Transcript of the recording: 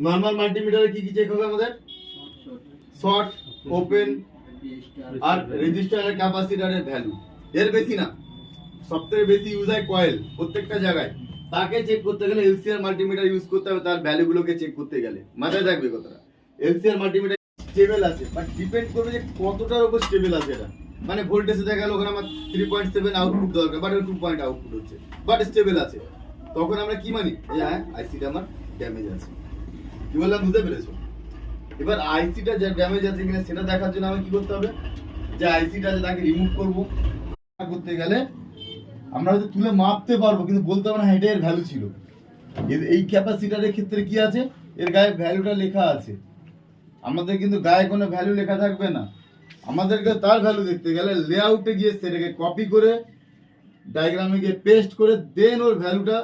Normal মাল্টিমিটারে কি কি check হবে আমাদের? শর্ট, ওপেন আর রেজিস্টারের ক্যাপাসিটরের ভ্যালু। এর বেশি না। সবথেকে বেশি ইউজ হয় কয়েল প্রত্যেকটা জায়গায়। তাকে চেক করতে গেলে এলসিআর মাল্টিমিটার ইউজ করতে হবে, তার ভ্যালুগুলোকে চেক করতে গেলে। মাথায় রাখবে কথাটা। এলসিআর মাল্টিমিটার স্টেবল আছে, বাট ডিপেন্ড করবে যে কতটার উপর স্টেবল আছে এটা। মানে ভোল্টেজে দেখা গেল ওখানে আমার 3.7 আউটপুট দরকার, বাট 2 পয়েন্ট আউটপুট হচ্ছে, বাট স্টেবল আছে। তখন আমরা কি মানি? যে হ্যাঁ আইসিটা আমার ড্যামেজ আছে। কি বললাম বুঝতে পেরেছো? এবার আইসিটা যে ড্যামেজ আছে কিনা সেটা দেখার জন্য আমি কি করতে হবে? যে আইসিটা আছে তাকে রিমুভ করব। করতে গেলে আমরা হয়তো তুলে মাপতে পারবো, কিন্তু বলতে পারবো না এর ভ্যালু ছিল। এই ক্যাপাসিটরের ক্ষেত্রে কি আছে? এর গায়ে ভ্যালুটা লেখা আছে। আমাদের কিন্তু গায়ে কোনো ভ্যালু লেখা থাকবে না। আমাদেরকে তার ভ্যালু দেখতে গেলে লেআউটে গিয়ে সেটাকে কপি করে ডায়াগ্রামে গিয়ে পেস্ট করে দেন ওর ভ্যালুটা